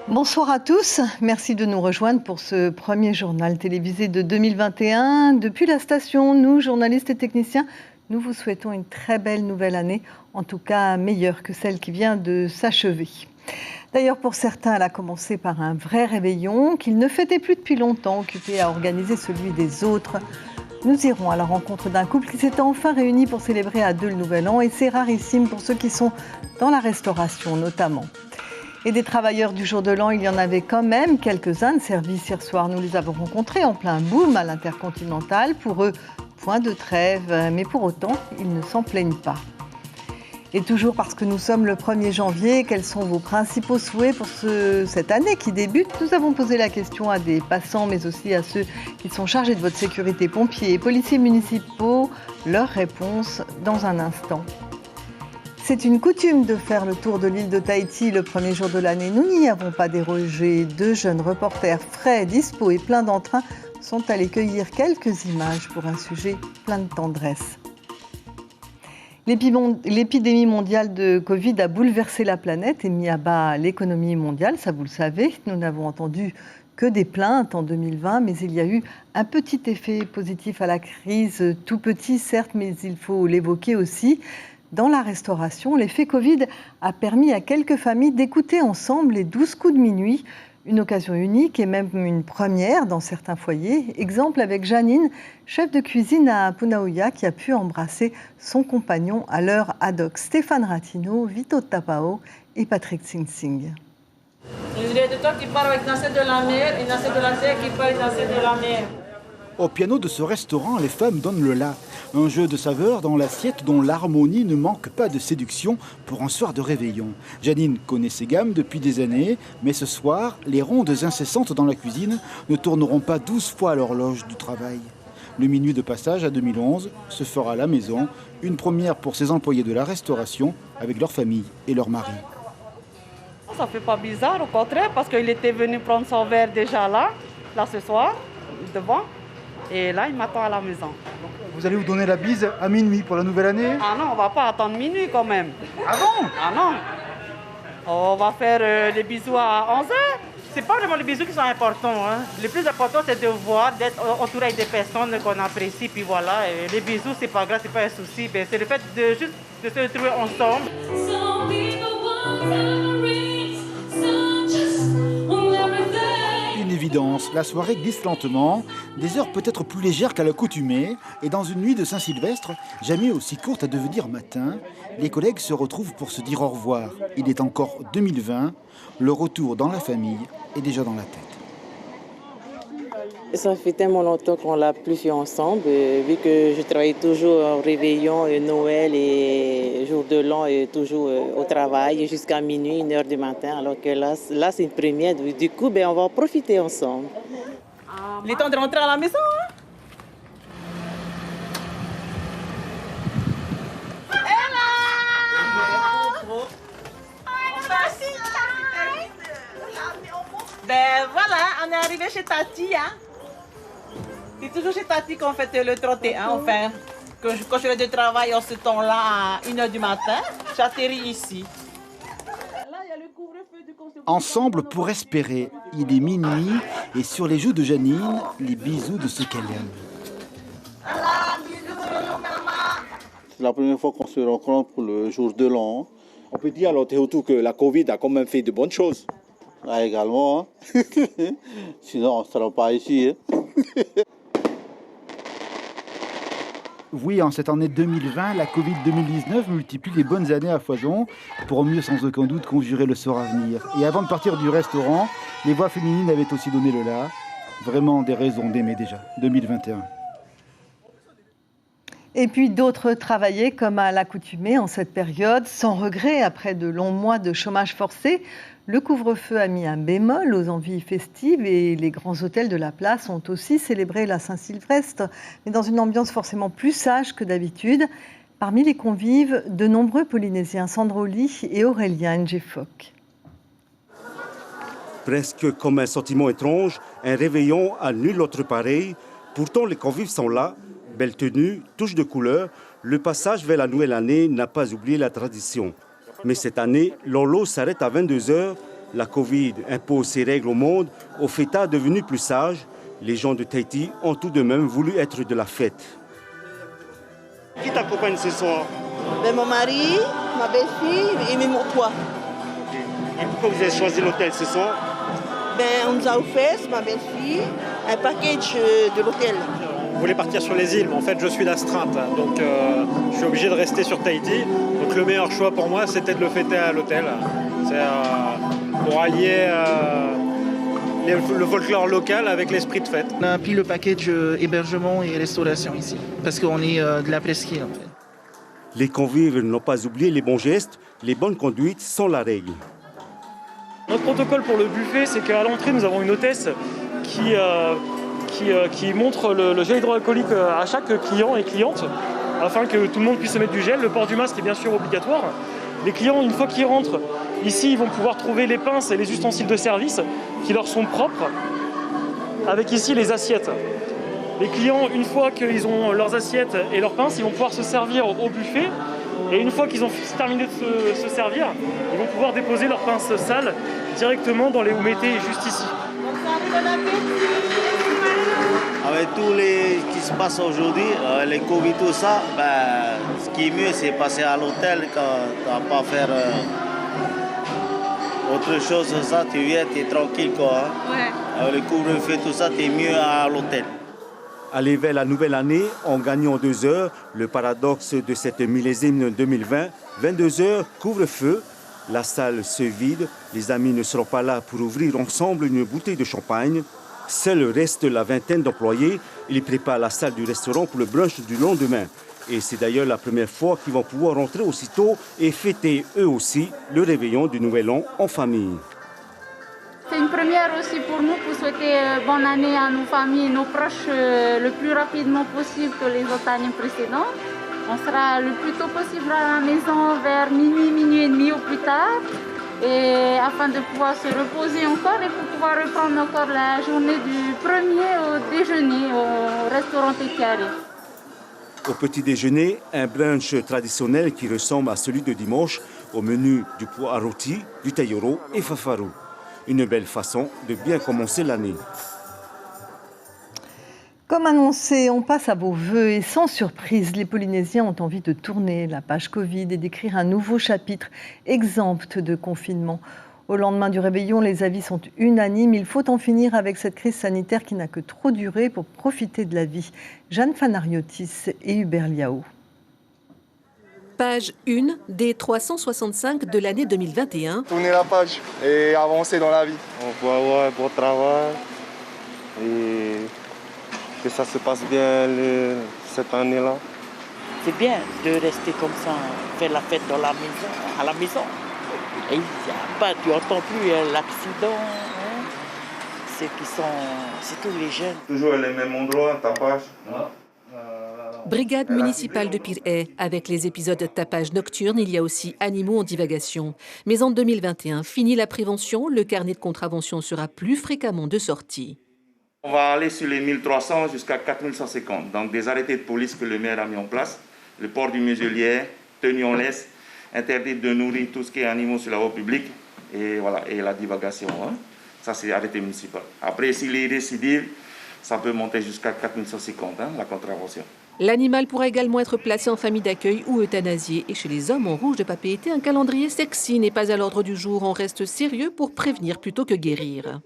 Bonsoir à tous, merci de nous rejoindre pour ce premier journal télévisé de 2021. Depuis la station, nous, journalistes et techniciens, nous vous souhaitons une très belle nouvelle année, en tout cas meilleure que celle qui vient de s'achever. D'ailleurs, pour certains, elle a commencé par un vrai réveillon qu'ils ne fêtaient plus depuis longtemps, occupés à organiser celui des autres. Nous irons à la rencontre d'un couple qui s'est enfin réuni pour célébrer à deux le Nouvel An, et c'est rarissime pour ceux qui sont dans la restauration notamment. Et des travailleurs du jour de l'an, il y en avait quand même quelques-uns de service hier soir. Nous les avons rencontrés en plein boom à l'Intercontinental. Pour eux, point de trêve, mais pour autant, ils ne s'en plaignent pas. Et toujours parce que nous sommes le 1er janvier, quels sont vos principaux souhaits pour cette année qui débute? Nous avons posé la question à des passants, mais aussi à ceux qui sont chargés de votre sécurité, pompiers et policiers municipaux. Leur réponse dans un instant. C'est une coutume de faire le tour de l'île de Tahiti le premier jour de l'année. Nous n'y avons pas dérogé. Deux jeunes reporters frais, dispos et pleins d'entrain sont allés cueillir quelques images pour un sujet plein de tendresse. L'épidémie mondiale de Covid a bouleversé la planète et mis à bas l'économie mondiale, ça vous le savez. Nous n'avons entendu que des plaintes en 2020, mais il y a eu un petit effet positif à la crise, tout petit certes, mais il faut l'évoquer aussi. Dans la restauration, l'effet Covid a permis à quelques familles d'écouter ensemble les 12 coups de minuit, une occasion unique et même une première dans certains foyers. Exemple avec Janine, chef de cuisine à Punaouia, qui a pu embrasser son compagnon à l'heure ad hoc. Stéphane Ratino, Vito Tapao et Patrick Sing Sing. Je dirais de toi qui parle avec Nasser de la mer et Nasser de la terre qui parle avec Nasser de la mer. Au piano de ce restaurant, les femmes donnent le la. Un jeu de saveurs dans l'assiette dont l'harmonie ne manque pas de séduction pour un soir de réveillon. Janine connaît ses gammes depuis des années, mais ce soir, les rondes incessantes dans la cuisine ne tourneront pas 12 fois à l'horloge du travail. Le minuit de passage à 2011 se fera à la maison, une première pour ces employés de la restauration avec leur famille et leur mari. Ça fait pas bizarre, au contraire, parce qu'il était venu prendre son verre déjà là ce soir, devant. Et là, il m'attend à la maison. Vous allez vous donner la bise à minuit pour la nouvelle année? Ah non, on va pas attendre minuit quand même. Ah bon? Ah non. On va faire les bisous à 11h. C'est pas vraiment les bisous qui sont importants. Hein. Le plus important, c'est de voir, d'être entouré avec des personnes qu'on apprécie. Puis voilà, et les bisous, c'est pas grave, c'est pas un souci. Mais c'est le fait de juste de se retrouver ensemble. Une évidence, la soirée glisse lentement, des heures peut-être plus légères qu'à l'accoutumée, et dans une nuit de Saint-Sylvestre, jamais aussi courte à devenir matin, les collègues se retrouvent pour se dire au revoir. Il est encore 2020, le retour dans la famille est déjà dans la tête. Ça fait tellement longtemps qu'on l'a plus fait ensemble, vu que je travaille toujours en réveillon, Noël et jour de l'an, et toujours au travail jusqu'à minuit, 1h du matin. Alors que là c'est une première. Du coup, on va en profiter ensemble. Il est temps de rentrer à la maison. Hein? Ben voilà, on est arrivé chez Tati. Hein? C'est toujours chez Tati qu'on fête le 31, enfin. Quand je suis de travail en ce temps-là, à 1h du matin, j'atterris ici. Là, il y a le couvre-feu du conseil. Ensemble pour espérer, il est minuit et sur les joues de Janine, les bisous de ceux qu'elle aime. C'est la première fois qu'on se rencontre pour le jour de l'an. On peut dire à l'autre que la Covid a quand même fait de bonnes choses. Là également, hein. Sinon on ne sera pas ici. Hein. Oui, en cette année 2020, la Covid-2019 multiplie les bonnes années à foison pour mieux sans aucun doute conjurer le sort à venir. Et avant de partir du restaurant, les voix féminines avaient aussi donné le la. Vraiment des raisons d'aimer déjà, 2021. Et puis d'autres travaillaient comme à l'accoutumée en cette période, sans regret après de longs mois de chômage forcé. Le couvre-feu a mis un bémol aux envies festives et les grands hôtels de la place ont aussi célébré la Saint-Sylvestre, mais dans une ambiance forcément plus sage que d'habitude. Parmi les convives, de nombreux Polynésiens, Sandro Lee et Aurélien Njefok. Presque comme un sentiment étrange, un réveillon à nul autre pareil. Pourtant, les convives sont là. Belle tenue, touche de couleur, le passage vers la nouvelle année n'a pas oublié la tradition. Mais cette année, l'horloge s'arrête à 22h La Covid impose ses règles au monde. Au fêta devenu plus sage, les gens de Tahiti ont tout de même voulu être de la fête. Qui t'accompagne ce soir? Mon mari, ma belle-fille et mon toit. Et pourquoi vous avez choisi l'hôtel ce soir? On nous a offert, ma belle-fille, un package de l'hôtel. Je voulais partir sur les îles, mais en fait je suis d'astreinte, donc je suis obligé de rester sur Tahiti. Donc le meilleur choix pour moi, c'était de le fêter à l'hôtel. C'est pour allier le folklore local avec l'esprit de fête. On a pris le package hébergement et restauration ici, parce qu'on est de la presqu'île en fait. Les convives n'ont pas oublié les bons gestes, les bonnes conduites sont la règle. Notre protocole pour le buffet, c'est qu'à l'entrée, nous avons une hôtesse qui montre le gel hydroalcoolique à chaque client et cliente, afin que tout le monde puisse se mettre du gel. Le port du masque est bien sûr obligatoire. Les clients, une fois qu'ils rentrent, ici, ils vont pouvoir trouver les pinces et les ustensiles de service qui leur sont propres, avec ici les assiettes. Les clients, une fois qu'ils ont leurs assiettes et leurs pinces, ils vont pouvoir se servir au buffet. Et une fois qu'ils ont terminé de se servir, ils vont pouvoir déposer leurs pinces sales directement dans les oumétés juste ici. Avec tout ce qui se passe aujourd'hui, les Covid, tout ça, ce qui est mieux, c'est passer à l'hôtel quand tu vas pas faire autre chose. Ça, tu viens, tu es tranquille, quoi. Hein. Ouais. Avec le couvre-feu, tout ça, tu es mieux à l'hôtel. Aller vers la nouvelle année en gagnant 2 heures, le paradoxe de cette millésime 2020, 22 heures, couvre-feu, la salle se vide, les amis ne seront pas là pour ouvrir ensemble une bouteille de champagne. Seul reste la vingtaine d'employés, ils préparent la salle du restaurant pour le brunch du lendemain. Et c'est d'ailleurs la première fois qu'ils vont pouvoir rentrer aussitôt et fêter eux aussi le réveillon du Nouvel An en famille. C'est une première aussi pour nous pour souhaiter bonne année à nos familles et nos proches le plus rapidement possible que les autres années précédentes. On sera le plus tôt possible à la maison vers minuit et demi au plus tard, et afin de pouvoir se reposer encore et pour pouvoir reprendre encore la journée du 1er au déjeuner au restaurant Tekiari. Au petit déjeuner, un brunch traditionnel qui ressemble à celui de dimanche, au menu du pois à rôti, du tayoro et fafaru. Une belle façon de bien commencer l'année. Comme annoncé, on passe à vos vœux et sans surprise, les Polynésiens ont envie de tourner la page Covid et d'écrire un nouveau chapitre exempt de confinement. Au lendemain du réveillon, les avis sont unanimes. Il faut en finir avec cette crise sanitaire qui n'a que trop duré pour profiter de la vie. Jeanne Fanariotis et Hubert Liao. Page 1 des 365 de l'année 2021. Tourner la page et avancer dans la vie. On peut avoir un bon travail et que ça se passe bien cette année-là. C'est bien de rester comme ça, faire la fête dans la maison, à la maison. Et il y a pas, tu n'entends plus l'accident. Hein. C'est tous les jeunes. Toujours les mêmes endroits, tapage. Brigade municipale de Pirée. Avec les épisodes de tapage nocturne, il y a aussi animaux en divagation. Mais en 2021, fini la prévention, le carnet de contravention sera plus fréquemment de sortie. On va aller sur les 1300 jusqu'à 4150. Donc des arrêtés de police que le maire a mis en place. Le port du muselier, tenue en laisse, interdit de nourrir tout ce qui est animaux sur la voie publique et, voilà, et la divagation. Hein. Ça, c'est arrêté municipal. Après, s'il est récidive, ça peut monter jusqu'à 4150, la contravention. L'animal pourra également être placé en famille d'accueil ou euthanasié. Et chez les hommes en rouge de papier, un calendrier sexy n'est pas à l'ordre du jour. On reste sérieux pour prévenir plutôt que guérir.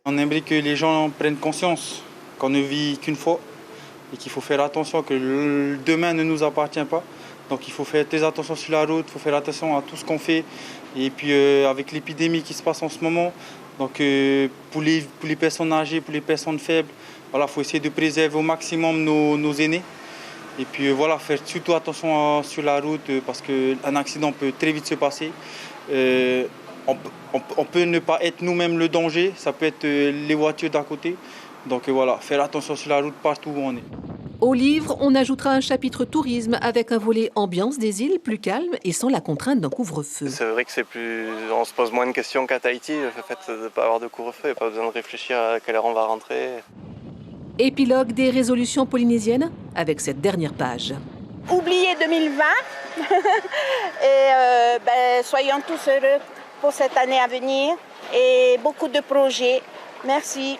On aimerait que les gens prennent conscience qu'on ne vit qu'une fois et qu'il faut faire attention, que le demain ne nous appartient pas. Donc il faut faire très attention sur la route, il faut faire attention à tout ce qu'on fait. Et puis avec l'épidémie qui se passe en ce moment, donc pour les personnes âgées, pour les personnes faibles, voilà, faut essayer de préserver au maximum nos aînés. Et puis voilà, faire surtout attention sur la route parce qu'un accident peut très vite se passer. On peut ne pas être nous-mêmes le danger, ça peut être les voitures d'à côté. Donc voilà, faire attention sur la route partout où on est. Au livre, on ajoutera un chapitre tourisme avec un volet ambiance des îles plus calme et sans la contrainte d'un couvre-feu. C'est vrai que on se pose moins de questions qu'à Tahiti, le fait de ne pas avoir de couvre-feu, il n'y a pas besoin de réfléchir à quelle heure on va rentrer. Épilogue des résolutions polynésiennes avec cette dernière page. Oubliez 2020 et soyons tous heureux pour cette année à venir. et beaucoup de projets. Merci.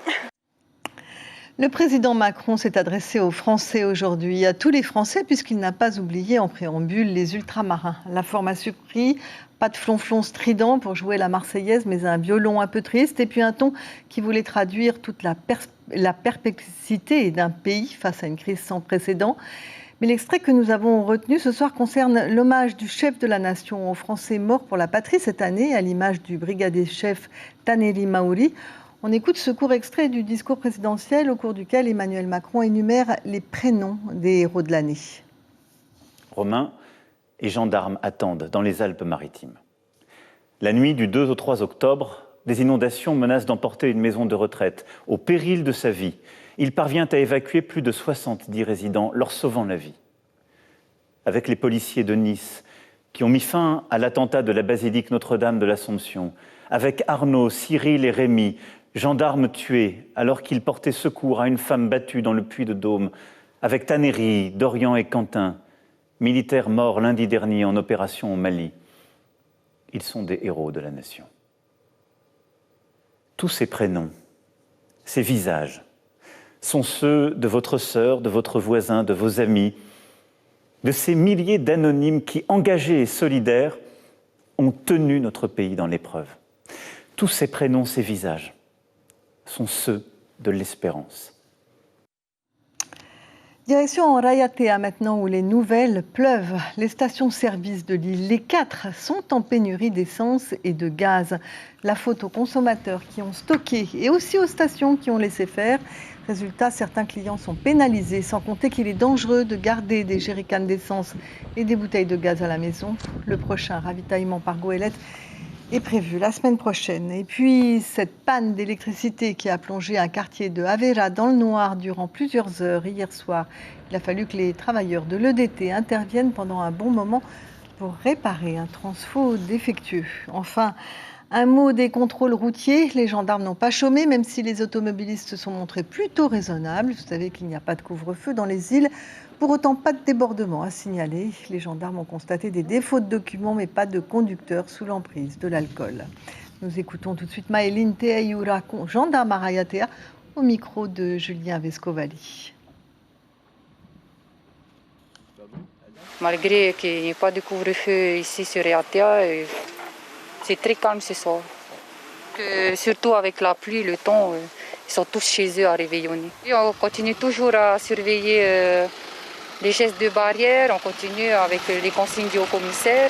Le président Macron s'est adressé aux Français aujourd'hui, à tous les Français, puisqu'il n'a pas oublié en préambule les ultramarins. La forme a surpris, pas de flonflon strident pour jouer la Marseillaise, mais un violon un peu triste, et puis un ton qui voulait traduire toute la perplexité d'un pays face à une crise sans précédent. Mais l'extrait que nous avons retenu ce soir concerne l'hommage du chef de la nation aux Français morts pour la patrie cette année, à l'image du brigadier chef Taneri Mauri. On écoute ce court extrait du discours présidentiel au cours duquel Emmanuel Macron énumère les prénoms des héros de l'année. Romains et gendarmes attendent dans les Alpes-Maritimes. La nuit du 2 au 3 octobre, des inondations menacent d'emporter une maison de retraite. Au péril de sa vie, il parvient à évacuer plus de 70 résidents, leur sauvant la vie. Avec les policiers de Nice, qui ont mis fin à l'attentat de la basilique Notre-Dame de l'Assomption, avec Arnaud, Cyril et Rémi, gendarmes tués alors qu'ils portaient secours à une femme battue dans le Puy-de-Dôme, avec Taneri, Dorian et Quentin, militaires morts lundi dernier en opération au Mali. Ils sont des héros de la nation. Tous ces prénoms, ces visages, sont ceux de votre sœur, de votre voisin, de vos amis, de ces milliers d'anonymes qui, engagés et solidaires, ont tenu notre pays dans l'épreuve. Tous ces prénoms, ces visages, sont ceux de l'espérance. Direction Rayatea maintenant, où les nouvelles pleuvent. Les stations-service de l'île, les 4, sont en pénurie d'essence et de gaz. La faute aux consommateurs qui ont stocké et aussi aux stations qui ont laissé faire. Résultat, certains clients sont pénalisés, sans compter qu'il est dangereux de garder des jerrycans d'essence et des bouteilles de gaz à la maison. Le prochain ravitaillement par goélette est prévu la semaine prochaine. Et puis, cette panne d'électricité qui a plongé un quartier de Avera dans le noir durant plusieurs heures hier soir. Il a fallu que les travailleurs de l'EDT interviennent pendant un bon moment pour réparer un transfo défectueux. Enfin, un mot des contrôles routiers. Les gendarmes n'ont pas chômé, même si les automobilistes se sont montrés plutôt raisonnables. Vous savez qu'il n'y a pas de couvre-feu dans les îles. Pour autant, pas de débordement à signaler. Les gendarmes ont constaté des défauts de documents, mais pas de conducteurs sous l'emprise de l'alcool. Nous écoutons tout de suite Maëline Teayura, gendarme à Rayatea, au micro de Julien Vescovali. Malgré qu'il n'y ait pas de couvre-feu ici sur Rayatea, c'est très calme ce soir. Surtout avec la pluie, le temps, ils sont tous chez eux à réveillonner. Et on continue toujours à surveiller les gestes de barrière, on continue avec les consignes du haut-commissaire.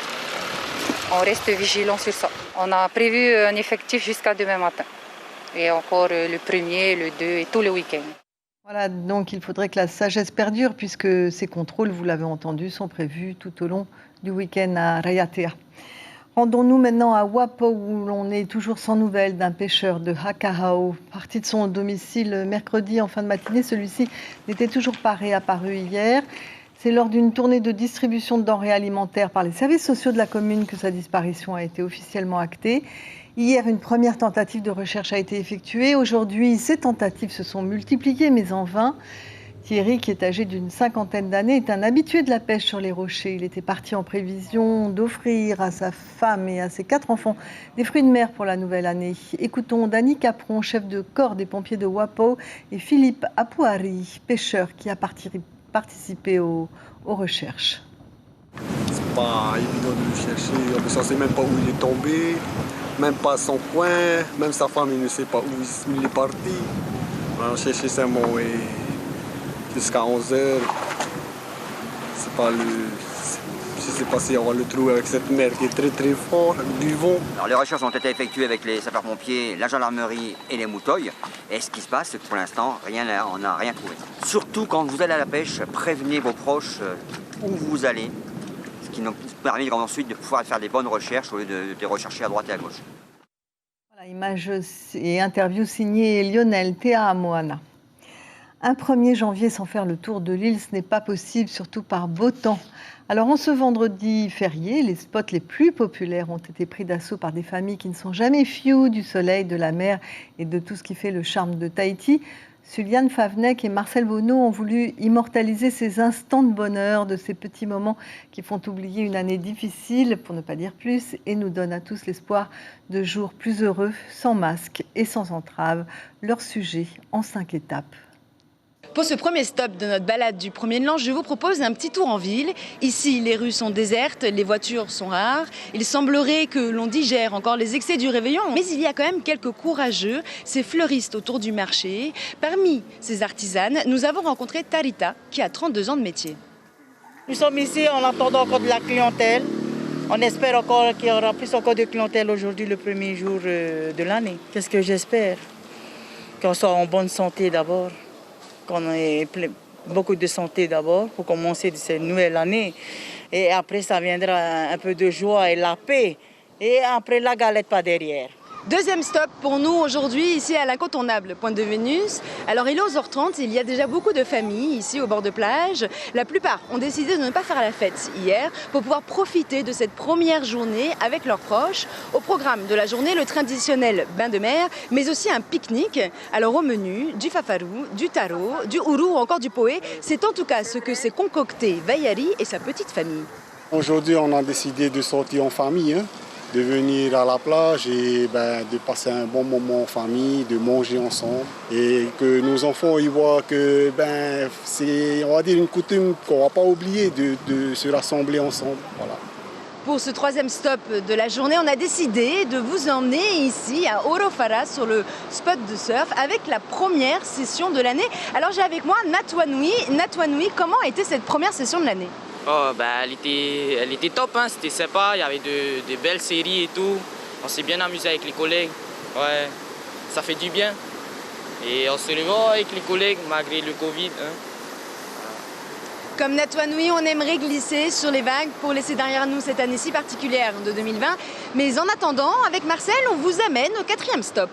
On reste vigilant sur ça. On a prévu un effectif jusqu'à demain matin. Et encore le 1er, le 2 et tout le week-end. Voilà, donc il faudrait que la sagesse perdure puisque ces contrôles, vous l'avez entendu, sont prévus tout au long du week-end à Rayatea. Rendons-nous maintenant à Wapo où l'on est toujours sans nouvelles d'un pêcheur de Hakahao. Parti de son domicile mercredi en fin de matinée, celui-ci n'était toujours pas réapparu hier. C'est lors d'une tournée de distribution de denrées alimentaires par les services sociaux de la commune que sa disparition a été officiellement actée. Hier, une première tentative de recherche a été effectuée. Aujourd'hui, ces tentatives se sont multipliées, mais en vain. Thierry, qui est âgé d'une 50aine d'années, est un habitué de la pêche sur les rochers. Il était parti en prévision d'offrir à sa femme et à ses 4 enfants des fruits de mer pour la nouvelle année. Écoutons Dany Capron, chef de corps des pompiers de Wapo, et Philippe Apouari, pêcheur qui a participé aux recherches. C'est pas évident de le chercher. On ne sait même pas où il est tombé, même pas son coin, même sa femme il ne sait pas où il est parti. On a cherché ces mots et jusqu'à 11h. C'est pas le. Je ne sais pas si on va le trouver avec cette mer qui est très très forte, du vent. Alors les recherches ont été effectuées avec les sapeurs-pompiers, la gendarmerie et les mouteuils. Et ce qui se passe, c'est que pour l'instant, on n'a rien trouvé. Surtout quand vous allez à la pêche, prévenez vos proches où vous allez. Ce qui nous permet ensuite de pouvoir faire des bonnes recherches au lieu de rechercher à droite et à gauche. Voilà, images et interviews signées Lionel Théa Moana. Un 1er janvier sans faire le tour de l'île, ce n'est pas possible, surtout par beau temps. Alors en ce vendredi férié, les spots les plus populaires ont été pris d'assaut par des familles qui ne sont jamais fioues du soleil, de la mer et de tout ce qui fait le charme de Tahiti. Suliane Favnec et Marcel Bonneau ont voulu immortaliser ces instants de bonheur, de ces petits moments qui font oublier une année difficile, pour ne pas dire plus, et nous donnent à tous l'espoir de jours plus heureux, sans masque et sans entrave. Leur sujet en 5 étapes. Pour ce premier stop de notre balade du 1er de l'an, je vous propose un petit tour en ville. Ici, les rues sont désertes, les voitures sont rares. Il semblerait que l'on digère encore les excès du réveillon, mais il y a quand même quelques courageux, ces fleuristes autour du marché. Parmi ces artisanes, nous avons rencontré Tarita, qui a 32 ans de métier. Nous sommes ici en attendant encore de la clientèle. On espère encore qu'il y aura plus encore de clientèle aujourd'hui, le premier jour de l'année. Qu'est-ce que j'espère? Qu'on soit en bonne santé d'abord. Qu'on ait beaucoup de santé d'abord pour commencer cette nouvelle année. Et après, ça viendra un peu de joie et la paix. Et après, la galette pas derrière. Deuxième stop pour nous aujourd'hui, ici à l'incontournable Pointe de Vénus. Alors il est 11h30, il y a déjà beaucoup de familles ici au bord de plage. La plupart ont décidé de ne pas faire la fête hier pour pouvoir profiter de cette première journée avec leurs proches. Au programme de la journée, le traditionnel bain de mer, mais aussi un pique-nique. Alors au menu, du fafarou, du taro, du ourou ou encore du poé. C'est en tout cas ce que s'est concocté Vayari et sa petite famille. Aujourd'hui, on a décidé de sortir en famille. De venir à la plage et de passer un bon moment en famille, de manger ensemble et que nos enfants ils voient que c'est, on va dire, une coutume qu'on ne va pas oublier de se rassembler ensemble. Voilà. Pour ce troisième stop de la journée, on a décidé de vous emmener ici à Orofara sur le spot de surf avec la première session de l'année. Alors j'ai avec moi Natwanoui. Natwanoui, comment a été cette première session de l'année? Oh, elle était top, hein. C'était sympa, il y avait de belles séries et tout. On s'est bien amusé avec les collègues, ouais, ça fait du bien. Et on se revoit avec les collègues malgré le Covid. Hein. Comme Natwanoui, on aimerait glisser sur les vagues pour laisser derrière nous cette année si particulière de 2020. Mais en attendant, avec Marcel, on vous amène au 4e stop.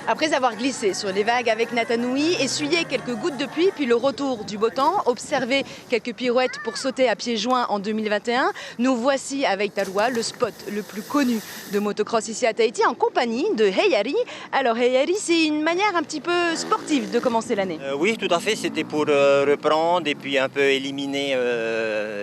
Après avoir glissé sur les vagues avec Natwanoui, essuyé quelques gouttes de pluie, puis le retour du beau temps, observé quelques pirouettes pour sauter à pieds joints en 2021, nous voici avec Taroua, le spot le plus connu de motocross ici à Tahiti, en compagnie de Heyari. Alors Heyari, c'est une manière un petit peu sportive de commencer l'année. Oui, tout à fait, c'était pour reprendre et puis un peu éliminer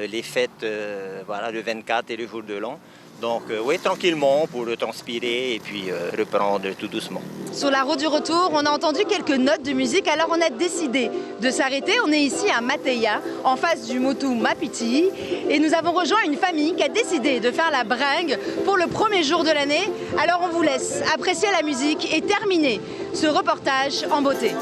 les fêtes le 24 et le jour de l'an. Donc oui, tranquillement pour transpirer et puis reprendre tout doucement. Sur la route du retour, on a entendu quelques notes de musique, alors on a décidé de s'arrêter. On est ici à Mateia, en face du Motu Mapiti, et nous avons rejoint une famille qui a décidé de faire la bringue pour le premier jour de l'année. Alors on vous laisse apprécier la musique et terminer ce reportage en beauté.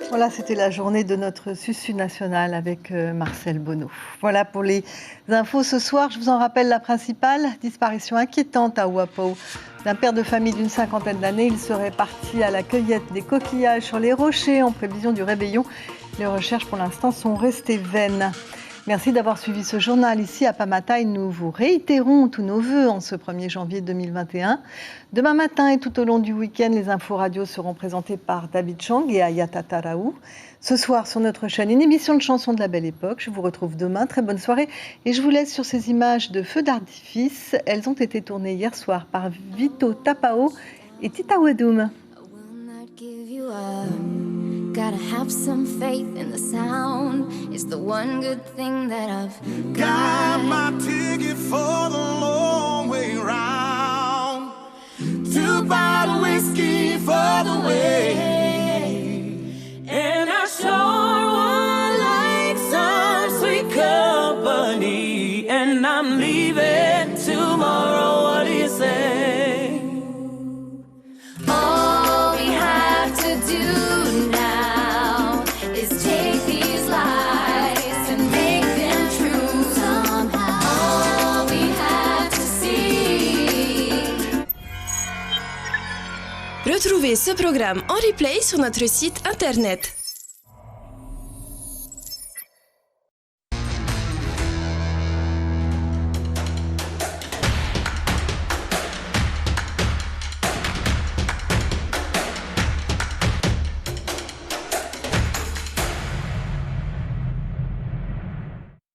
Voilà, c'était la journée de notre Susu national avec Marcel Bonneau. Voilà pour les infos ce soir. Je vous en rappelle la principale, disparition inquiétante à Ouapou d'un père de famille d'une 50aine d'années. Il serait parti à la cueillette des coquillages sur les rochers en prévision du réveillon. Les recherches pour l'instant sont restées vaines. Merci d'avoir suivi ce journal ici à Pamatai. Nous vous réitérons tous nos vœux en ce 1er janvier 2021. Demain matin et tout au long du week-end, les infos radio seront présentées par David Chang et Ayata Taraou. Ce soir, sur notre chaîne, une émission de chansons de la belle époque. Je vous retrouve demain. Très bonne soirée. Et je vous laisse sur ces images de feux d'artifice. Elles ont été tournées hier soir par Vito Tapao et Tita Wedum. Gotta have some faith in the sound. It's the one good thing that I've got my ticket for the long way round. 2 bottle whiskey for the way. And I sure would like some sweet company. And I'm leaving tomorrow. What do you say? All we have to do now Retrouvez ce programme en replay sur notre site internet